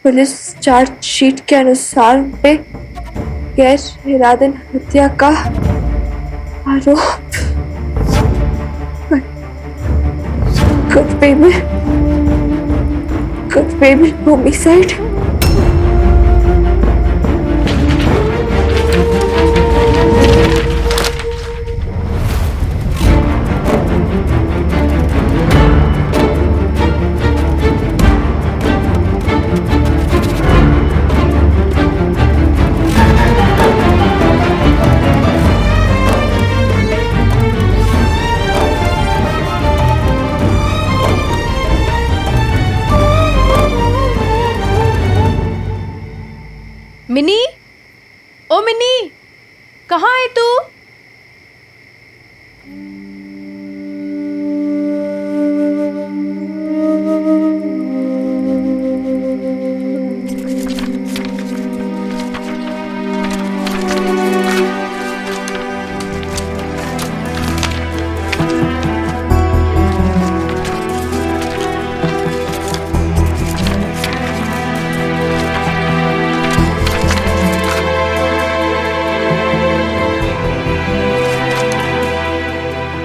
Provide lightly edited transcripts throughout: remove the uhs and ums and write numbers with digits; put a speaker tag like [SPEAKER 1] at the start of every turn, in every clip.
[SPEAKER 1] Police chargesheet के अनुसार पे गैर इरादन हत्या का आरोप गुड पेमेंट होमिसाइड।
[SPEAKER 2] मिनी, ओ मिनी, कहाँ है तू?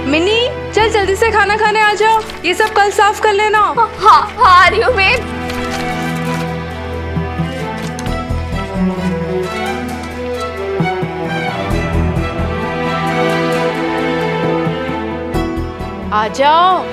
[SPEAKER 2] मिनी, चल जल्दी से खाना खाने आ जाओ। ये सब कल साफ कर लेना।
[SPEAKER 1] हाँ आ रही हूँ बेब।
[SPEAKER 2] आ जाओ।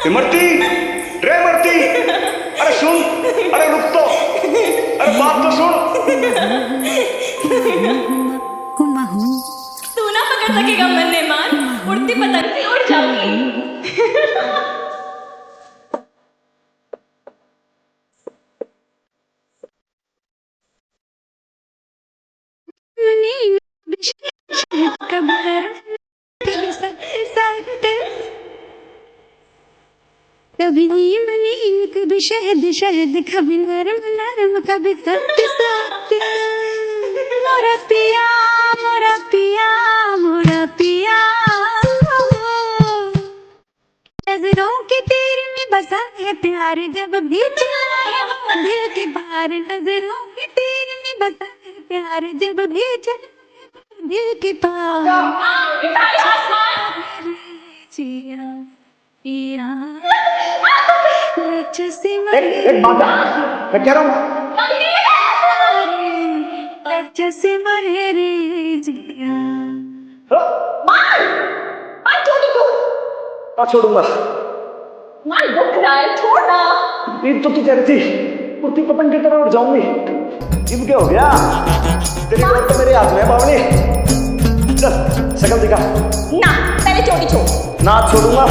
[SPEAKER 3] इमरती, रे इमरती, अरे सुन, अरे रुक तो, अरे बात तो सुन।
[SPEAKER 4] तू ना पकड़ सकेगा मन्ने मान, उड़ती पतंग से उड़ जाऊंगी।
[SPEAKER 5] कभी नीम कभी शहद शहद, कभी नरम नरम, कभी सख्त सख्त। मोरा पिया मोरा पिया मोरा पिया, नजरों के तीर में बसा है प्यार, जब भी चलाए वो दिल के पार। नजरों के तीर में बसा है प्यार, जब भी चलाए दिल के पार। जिया पिया
[SPEAKER 3] एक बात मैं कह रहा हूँ,
[SPEAKER 5] जैसे मरे रे जिया।
[SPEAKER 3] छोड़ूंगा।
[SPEAKER 4] मान दुख रहा है, छोड़ना।
[SPEAKER 3] ईद तो तू कह रही थी कुर्ती पतंग की तरह उड़ जाऊंगी, अब क्या हो गया? तेरी बात तो मेरे हाथ में है बावली। चल शकल दिखा।
[SPEAKER 4] ना, पहले चोटी छोड़।
[SPEAKER 3] ना छोड़ूंगा,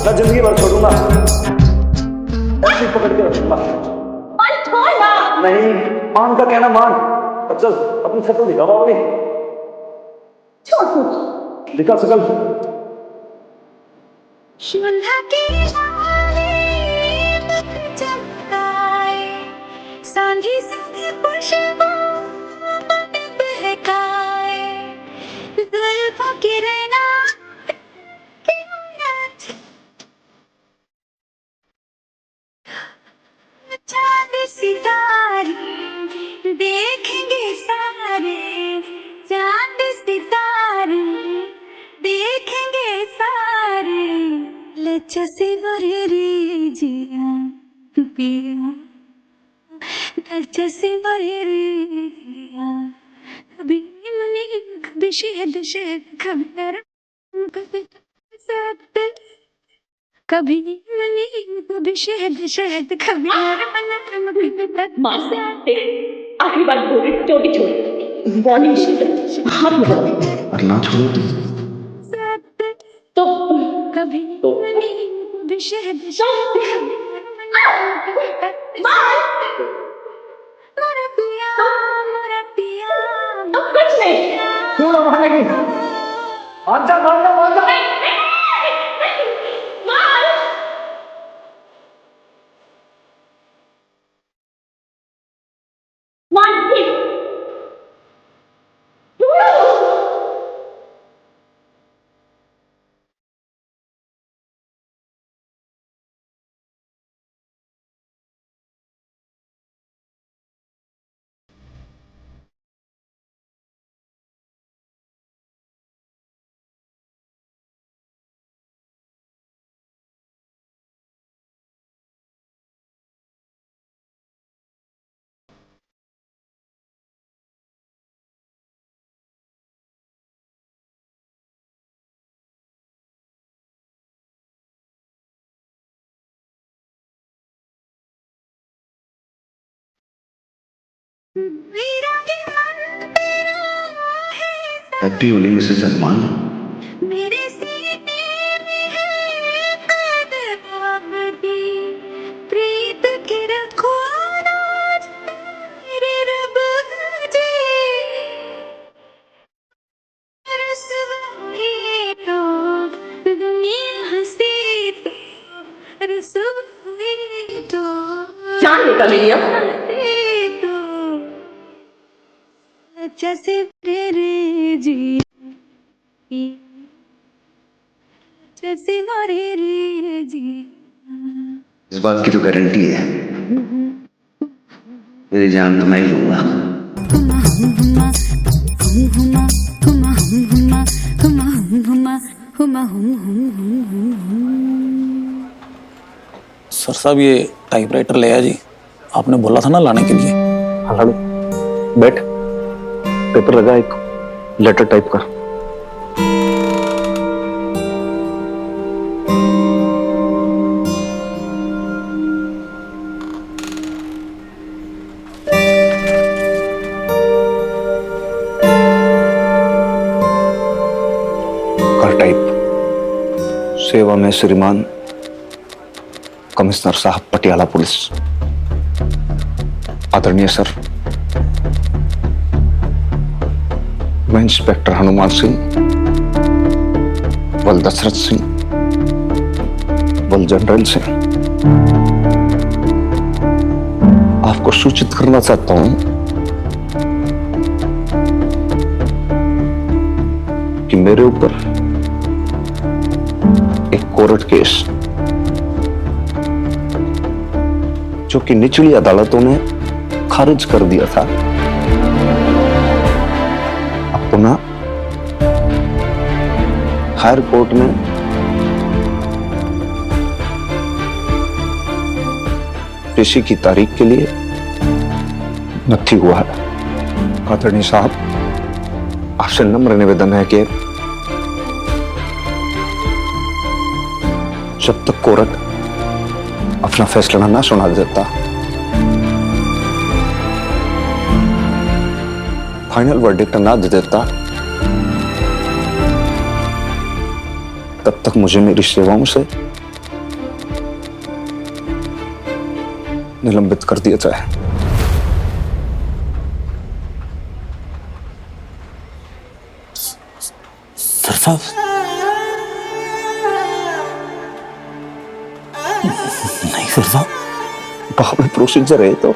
[SPEAKER 3] ना जिंदगी भर छोड़ूंगा, ऐसे ही पकड़ के रखूंगा।
[SPEAKER 4] मान छोड़ना।
[SPEAKER 3] नहीं, मान का कहना मान। अब चल अपनी शकल दिखा बावली।
[SPEAKER 4] छोड़ तू।
[SPEAKER 3] दिखा शकल।
[SPEAKER 5] शुल्हा की चमकाए, सांझी सांझी खुशबू मन बहकाए, जुल्फों की रैना की उलट, चांद सितारे देखेंगे सारे, चांद सितारे देखेंगे सारे। लच्छा से भरे रे जिया पिया, लच्छा से भरे रे जिया। कभी मनी कभी शहद शहद, कभी नरम कभी सख्त, कभी मनी कभी शहद शहद, कभी नरम नरम, कभी सख्त।
[SPEAKER 4] मार दे। आखिरी बार बोल रही, चोटी छोड़। वार्निंग शीट हाथ में लगा।
[SPEAKER 3] और ना छोड़ो
[SPEAKER 5] सख्त,
[SPEAKER 4] तो
[SPEAKER 5] कभी
[SPEAKER 4] तो
[SPEAKER 5] मनी शहद मोरा पिया
[SPEAKER 4] कुछ नहीं।
[SPEAKER 3] क्यों ना मानेगी? मान जा, मान जा, मान जा।
[SPEAKER 6] हैप्पी होली मिसेस अरमान।
[SPEAKER 5] मेरे सीने में है कदम अबदी प्रीत की रखो नाज मेरे रब जी रसवाई तो दुनिया हंसी तो रसवाई तो
[SPEAKER 4] जान निकल रही है।
[SPEAKER 5] हंसी तो जैसे रे जी जैसे रे जी
[SPEAKER 6] इस बात की तो गारंटी है, मेरी जान तो मैं ही लूंगा।
[SPEAKER 7] सर साहब ये टाइपराइटर ले आया जी, आपने बोला था ना लाने के लिए।
[SPEAKER 3] हाँ लाडू, बैठ, पेपर लगा, एक लेटर टाइप कर। कर टाइप। सेवा में श्रीमान कमिश्नर साहब पटियाला पुलिस। आदरणीय सर, मैं इंस्पेक्टर हनुमान सिंह, वल दशरथ सिंह, वल जनरल सिंह आपको सूचित करना चाहता हूं कि मेरे ऊपर एक कोर्ट केस जो कि निचली अदालतों ने खारिज कर दिया था, अब पुनः हायर कोर्ट में पेशी की तारीख के लिए नथी हुआ है। आदरणीय साहब, आपसे नम्र निवेदन है कि जब तक कोर्ट अपना फैसला ना सुना देता, फाइनल वर्डिक्ट ना दे देता, तब तक मुझे मेरी सेवाओं से निलंबित कर दिया जाए।
[SPEAKER 7] सर साहब नहीं सर साहब,
[SPEAKER 3] बाप में प्रोसीजर है तो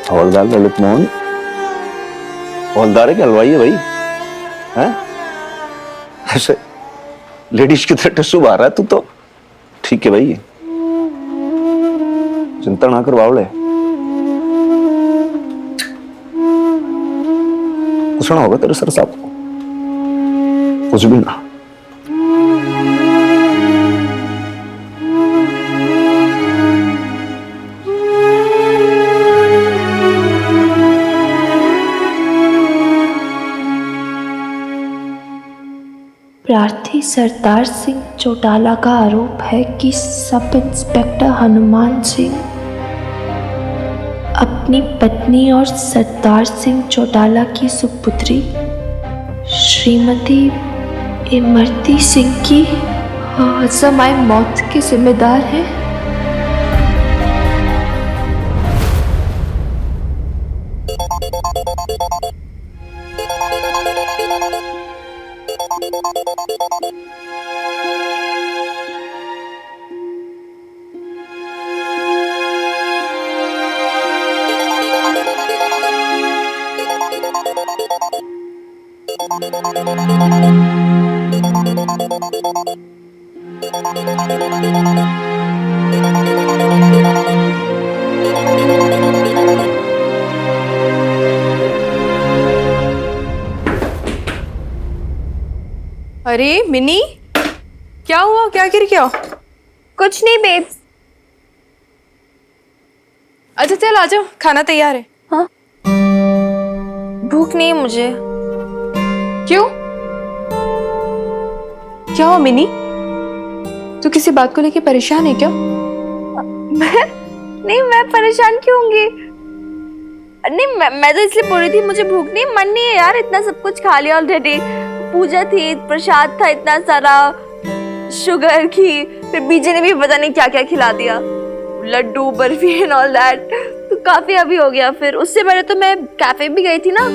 [SPEAKER 3] हवलदार ललित मोहन, हवलदार है कि हलवाई है भाई? हैं? ऐसे लेडीज की तरह टस्सू आ रहा है तू तो। ठीक है भाई, चिंता ना कर बावले, कुछ ना होगा तेरे सर साहब को, कुछ भी ना।
[SPEAKER 1] प्रार्थी सरदार सिंह चौटाला का आरोप है कि सब इंस्पेक्टर हनुमान सिंह अपनी पत्नी और सरदार सिंह चौटाला की सुपुत्री श्रीमती इमरती सिंह की समय मौत के जिम्मेदार है।
[SPEAKER 2] अरे मिनी, क्या हुआ? क्या गिर गया?
[SPEAKER 1] कुछ नहीं बेब्स।
[SPEAKER 2] अच्छा चल आ जाओ, खाना तैयार है।
[SPEAKER 1] हाँ, भूख नहीं है मुझे।
[SPEAKER 2] क्यों? क्या हुआ मिनी? तू किसी बात को लेके परेशान है क्या?
[SPEAKER 1] नहीं, मैं परेशान क्यों होंगी? नहीं, मैं तो इसलिए बोल रही थी मुझे भूख नहीं, मन नहीं है यार। इतना सब कुछ खा लिया ऑलरेडी। पूजा थी, प्रसाद था इतना सारा, शुगर की, फिर बीजे ने भी पता नहीं क्या क्या खिला दिया, laddu, barfi and all that. तो काफी अभी हो गया। फिर उससे पहले तो मैं कैफे भी गई थी ना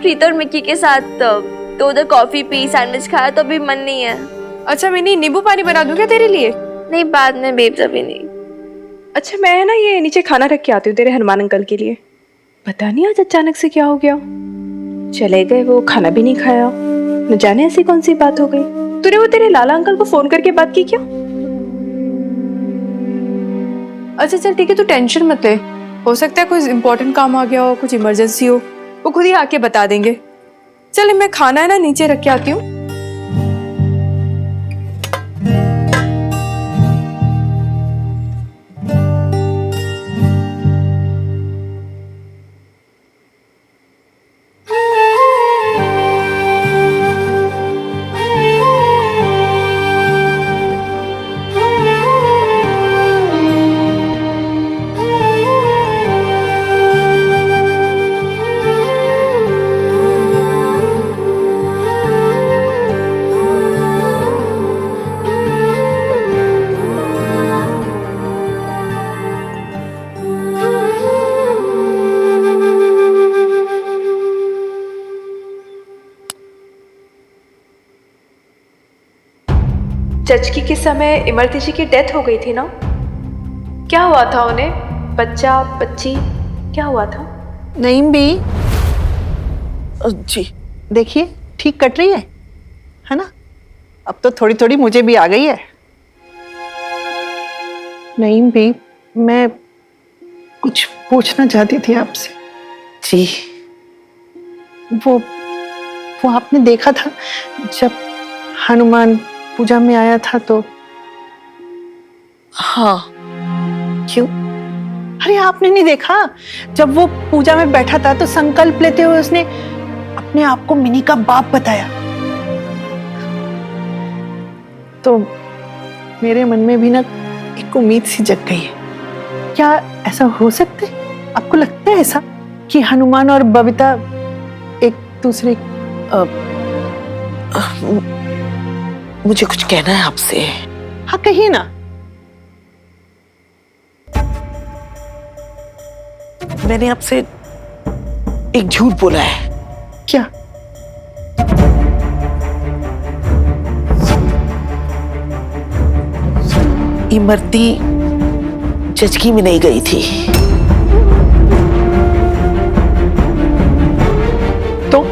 [SPEAKER 1] प्रीता और मिक्की के साथ, तो उधर कॉफी पी, सैंडविच खाया, तो अभी मन नहीं है।
[SPEAKER 2] अच्छा मिनी, नींबू पानी बना दूं क्या तेरे लिए?
[SPEAKER 1] नहीं, बाद में बेब्स, अभी नहीं।
[SPEAKER 2] अच्छा मैं ना ये नीचे खाना रख के आती हूँ तेरे हनुमान अंकल के लिए। पता नहीं आज अचानक से क्या हो गया, चले गए वो, खाना भी नहीं खाया। न जाने ऐसी कौन सी बात हो गई। तूने वो तेरे लाला अंकल को फोन करके बात की क्या? अच्छा चल ठीक है, तू टेंशन मत ले। हो सकता है कोई इंपॉर्टेंट काम आ गया हो, कुछ इमरजेंसी हो, वो खुद ही आके बता देंगे। चल मैं खाना है ना नीचे रख के आती हूँ। जचकी के समय इमरती जी की डेथ हो गई थी ना? क्या हुआ था उन्हें? बच्चा बच्ची क्या हुआ था?
[SPEAKER 8] नईम भी जी देखिए ठीक कट रही है ना? अब तो थोड़ी थोड़ी मुझे भी आ गई है। नईम भी, मैं कुछ पूछना चाहती थी आपसे।
[SPEAKER 9] जी।
[SPEAKER 8] वो आपने देखा था जब हनुमान पूजा में आया था तो?
[SPEAKER 9] हाँ। क्यों?
[SPEAKER 8] अरे आपने नहीं देखा? जब वो पूजा में बैठा था तो संकल्प लेते हुए उसने अपने आप को मिनी का बाप बताया। तो मेरे मन में भी ना एक उम्मीद सी जग गई है। क्या ऐसा हो सकता है? आपको लगता है ऐसा कि हनुमान और बबीता एक दूसरे?
[SPEAKER 9] मुझे कुछ कहना है आपसे।
[SPEAKER 8] हाँ कहिए ना।
[SPEAKER 9] मैंने आपसे एक झूठ बोला है।
[SPEAKER 8] क्या?
[SPEAKER 9] इमरती जचकी में नहीं गई थी।
[SPEAKER 8] तो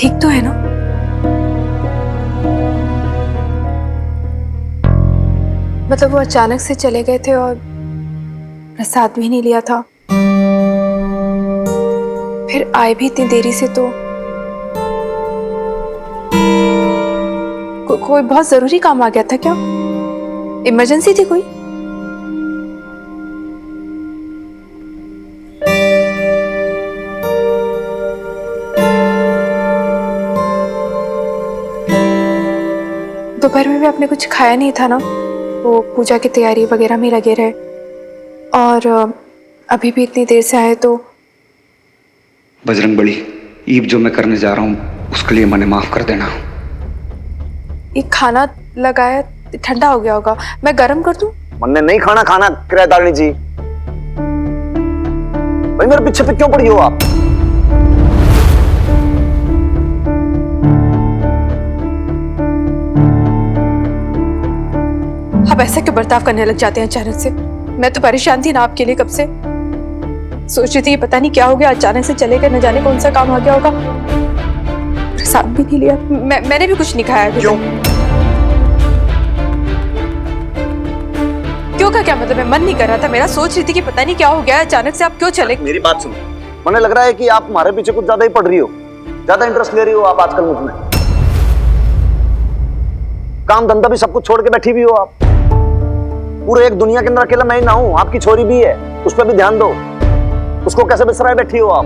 [SPEAKER 2] ठीक तो है ना? मतलब वो अचानक से चले गए थे और प्रसाद भी नहीं लिया था, फिर आए भी इतनी देरी से, तो कोई बहुत जरूरी काम आ गया था क्या? इमरजेंसी थी कोई? दोपहर में भी आपने कुछ खाया नहीं था ना? वो पूजा की तैयारी वगैरह में लगे रहे और अभी भी इतनी देर से आए तो।
[SPEAKER 6] बजरंग बली, ईद जो मैं करने जा रहा हूँ उसके लिए मैंने माफ कर देना।
[SPEAKER 2] ये खाना लगाया ठंडा हो गया होगा, मैं गर्म कर दूं?
[SPEAKER 3] मन्ने नहीं खाना किराएदारनी जी। भाई मेरे पीछे पे क्यों पड़ी हो आप?
[SPEAKER 2] आप ऐसा क्यों बर्ताव करने लग जाते हैं अचानक से? मैं तो परेशान थी ना आपके लिए कब से। सोच रही थी पता नहीं क्या हो गया, अचानक से चले गए, न जाने कौन सा काम आ गया होगा। प्रसाद भी नहीं लिया, मैंने भी कुछ नहीं खाया अभी।
[SPEAKER 3] क्यों?
[SPEAKER 2] क्यों का क्या मतलब है? मन नहीं कर रहा था मेरा, सोच रही थी कि पता नहीं क्या हो गया अचानक से आप क्यों चले।
[SPEAKER 3] मेरी बात सुनो, मुझे लग रहा है कि आप हमारे पीछे कुछ ज्यादा ही पड़ रही हो, ज्यादा इंटरेस्ट ले रही हो आप आजकल मुझ में। काम धंधा भी सब कुछ छोड़ के बैठी भी हो आप। पूरे एक दुनिया के अंदर अकेला मैं ही ना हूं, आपकी छोरी भी है, उस पर भी ध्यान दो। उसको कैसे बिसराए बैठी हो आप?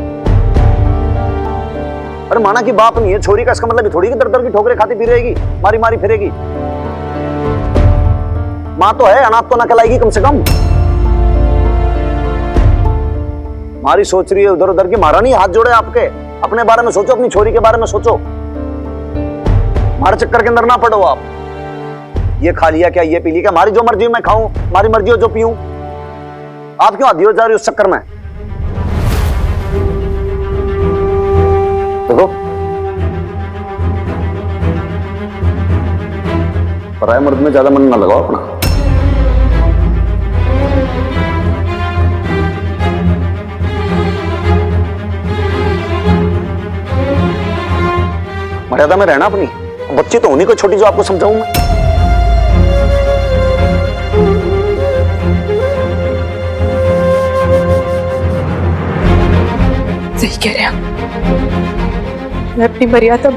[SPEAKER 3] अरे माना कि बाप नहीं है, छोरी का इसका मतलब थोड़ी कि दर दर की ठोकरें खाती फिरेगी, मारी मारी फिरेगी। माँ तो है, अनाथ तो ना कहलाएगी कम से कम। मारी सोच रही है उधर उधर की, मारा नहीं, हाथ जोड़े आपके। अपने बारे में सोचो, अपनी छोरी के बारे में सोचो, हमारे चक्कर के अंदर ना पड़ो आप। ये खा लिया क्या, ये पी लिया क्या, हमारी जो मर्जी मैं खाऊं, हमारी मर्जी हो जो पीऊं। आप क्यों आदी हो जा रही उस चक्कर में? देखो पराये मर्द में ज्यादा मन ना लगाओ अपना। मर्यादा में रहना अपनी। बच्ची तो होनी कोई छोटी जो आपको समझाऊं मैं।
[SPEAKER 2] सही कह रहे हैं आप, मैं अपनी मर्यादा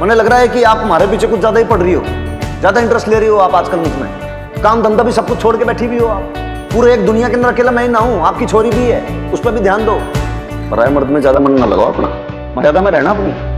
[SPEAKER 3] उन्हें लग रहा है कि आप हमारे पीछे कुछ ज्यादा ही पड़ रही हो, ज्यादा इंटरेस्ट ले रही हो आप आजकल मुझमें। काम धंधा भी सब कुछ छोड़ के बैठी भी हो आप। पूरे एक दुनिया के अंदर अकेला मैं ही ना हूं, आपकी छोरी भी है, उस पर भी ध्यान दो। पराये मर्द में ज्यादा मन ना लगाओ अपना, मर्यादा में रहना अपनी।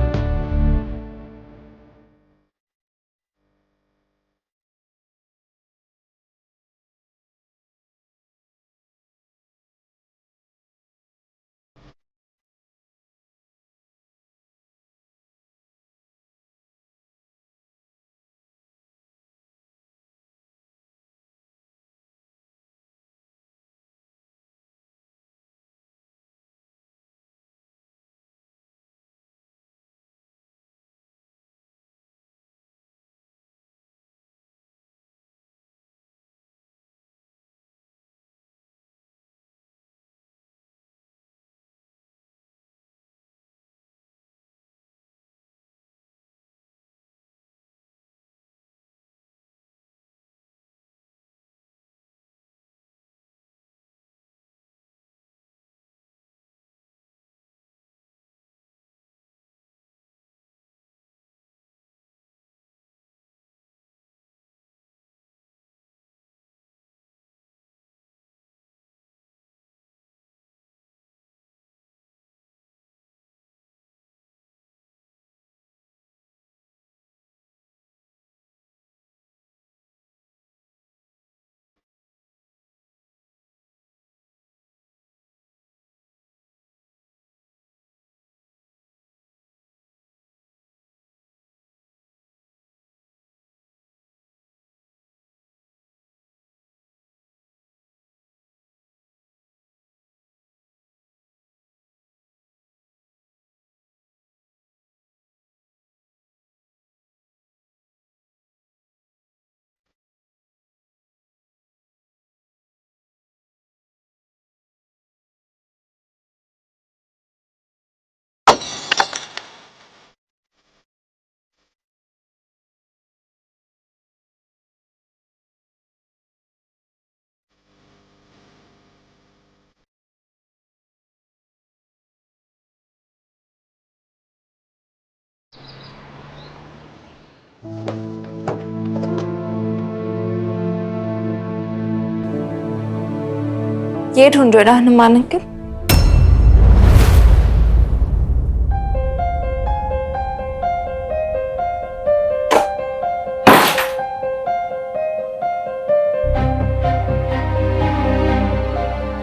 [SPEAKER 1] ये ढूंढ रहे हो ना हनुमान अंकल?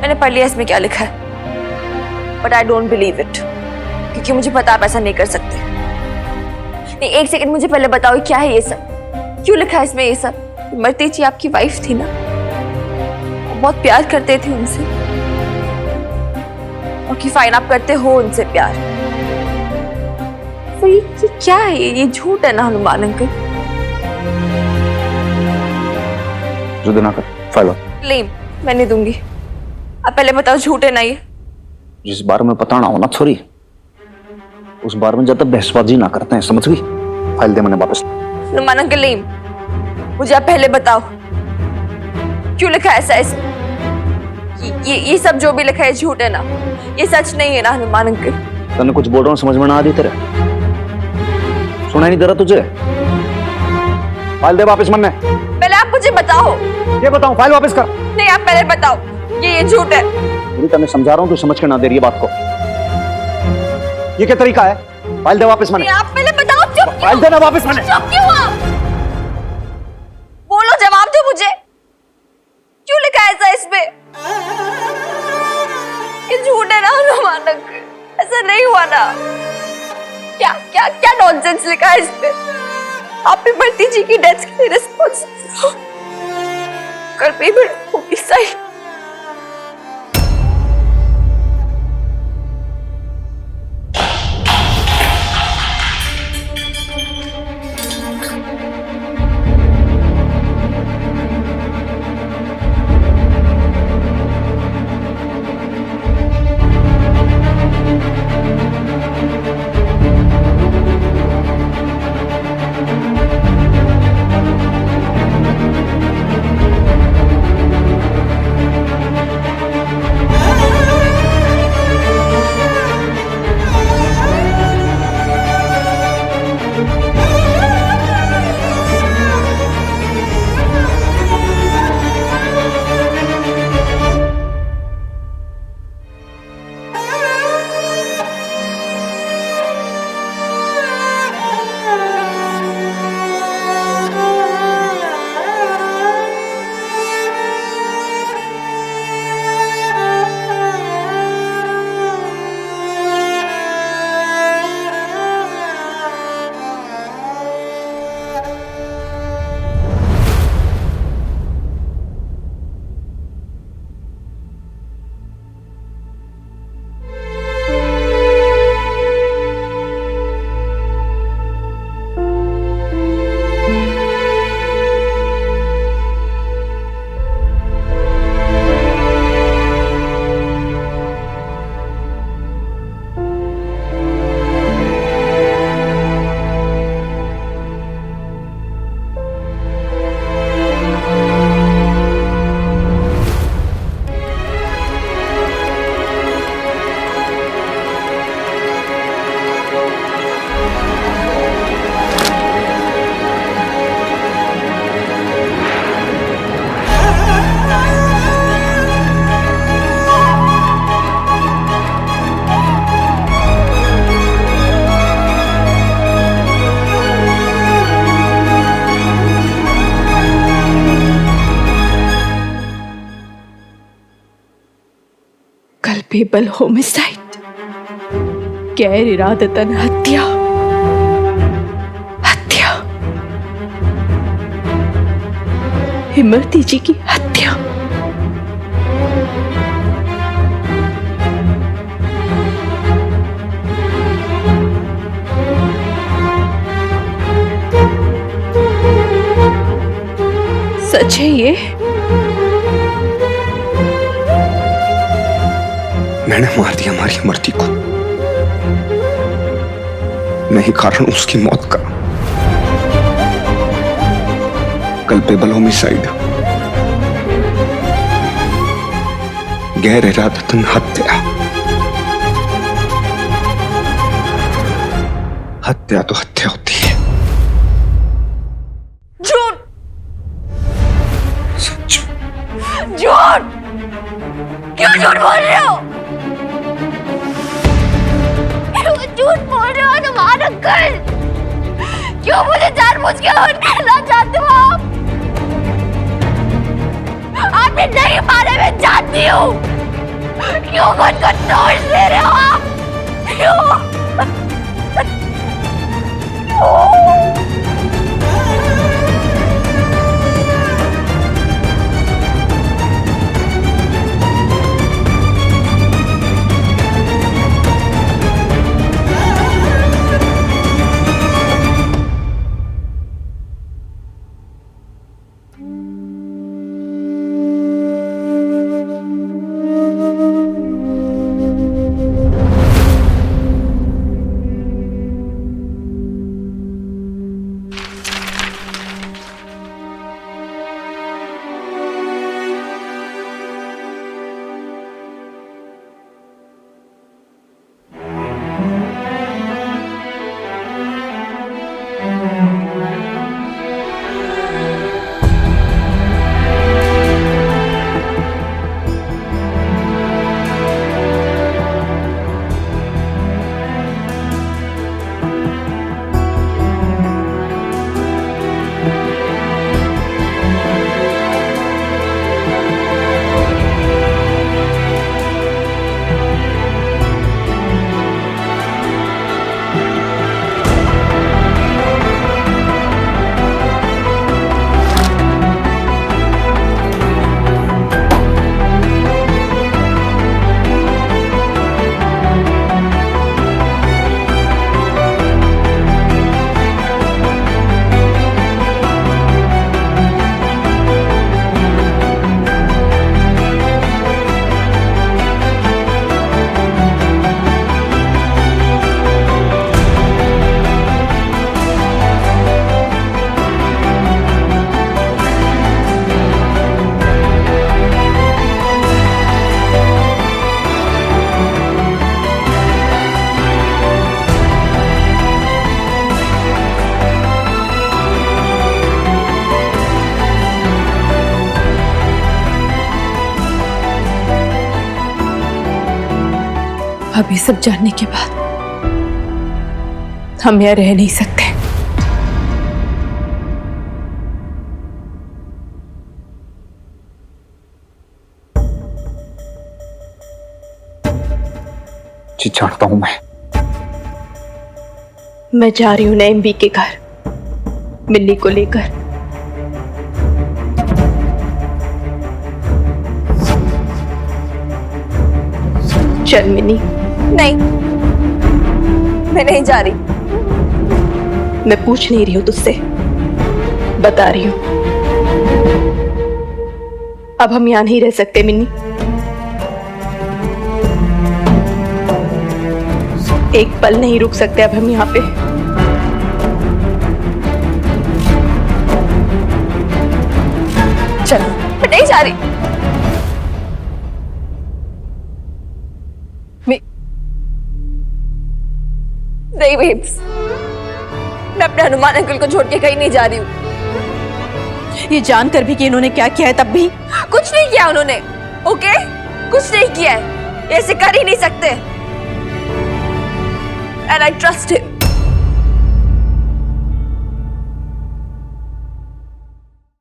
[SPEAKER 1] मैंने पढ़ लिया इसमें क्या लिखा है, but I don't believe it, क्योंकि मुझे पता आप ऐसा नहीं कर सकते। नहीं, एक सेकंड मुझे पहले बताओ क्या है ये सब, क्यों लिखा है इसमें ये सब? मरती जी आपकी वाइफ थी ना, बहुत प्यार करते थे उनसे, और कि फाइन आप करते हो उनसे प्यार, तो ये क्या है? ये झूठ है ना हनुमान अंकल?
[SPEAKER 3] जो देना कर फाइल
[SPEAKER 1] नहीं, मैं नहीं दूंगी। आप पहले बताओ झूठ है ना ये?
[SPEAKER 3] जिस बारे में पता ना हो ना छोरी, उस बारे में जब तक बहसबाजी ना करते हैं, समझ गई? फाइल दे मैंने वापस।
[SPEAKER 1] हनुमान अंकल नहीं, मुझे आप पहले बताओ क्यों लिखा है ऐसा इसमें? ये सब जो भी लिखा है झूठ है ना, ये सच नहीं है ना हनुमान अंकल?
[SPEAKER 3] तने कुछ बोल रहा हूँ समझ में ना आ रही तेरे? सुनाई नहीं दे रहा तुझे? फाइल दे वापस मन्ने।
[SPEAKER 1] पहले आप मुझे बताओ।
[SPEAKER 3] ये बताऊं? फाइल वापस कर।
[SPEAKER 1] नहीं, आप पहले बताओ, ये झूठ है।
[SPEAKER 3] पूरी तरह समझा रहा हूँ, तू समझ के ना दे रही है बात को। ये क्या तरीका है? फाइल दे वापस मन्ने।
[SPEAKER 1] आप पहले बताओ। चुप
[SPEAKER 3] फाइल देना वापस मन्ने।
[SPEAKER 1] चुप क्यों आप? बोलो, जवाब दो मुझे, क्यों लिखा है ऐसा इसमें? ये झूठ है ना हनुमान अंकल, ऐसा नहीं हुआ ना? क्या क्या क्या नॉनसेंस लिखा है इसमें? आप भी भरती जी की डेथ के लिए रिस्पॉन्सिबल हो, कर भी होगी सही।
[SPEAKER 2] कल्पेबल होमिसाइड, गैर इरादतन हत्या। हत्या, इमरती जी की हत्या। सच है ये?
[SPEAKER 6] मैंने मार दिया हमारी इमरती को। मैं ही कारण हूं उसकी मौत का। कल्पेबल होमिसाइड, गैर इरादतन हत्या। हत्या तो हत्या होती है।
[SPEAKER 1] झूठ,
[SPEAKER 6] सच।
[SPEAKER 1] झूठ, क्यों झूठ बोल रहे हो? क्यों झूठ बोल रहे हो अनुमान अंकल? क्यों मुझे जानबूझ के हर्ट करना चाहते हो आप? आपने नहीं मारे, मैं जानती हूँ। क्यों खुद को तोड़ दे रहे हो आप? क्यों?
[SPEAKER 2] अब ये सब जानने के बाद हम यहाँ रह नहीं सकते।
[SPEAKER 6] जी जानता हूं
[SPEAKER 2] मैं जा रही हूं नईम बी के घर मिन्नी को लेकर। चल मिन्नी।
[SPEAKER 1] नहीं, मैं नहीं जा रही।
[SPEAKER 2] मैं पूछ नहीं रही हूं तुझसे, बता रही हूं। अब हम यहां नहीं रह सकते मिन्नी। एक पल नहीं रुक सकते अब हम यहां पे।
[SPEAKER 1] चल, मैं नहीं जा रही। नहीं बेब्स, मैं अपने हनुमान अंकल को छोड़ के कहीं नहीं जा रही हूँ।
[SPEAKER 2] ये जानकर भी कि इन्होंने क्या किया है तब भी
[SPEAKER 1] कुछ नहीं किया उन्होंने। ओके, कुछ नहीं किया है, ऐसे कर ही नहीं सकते। And I trust him.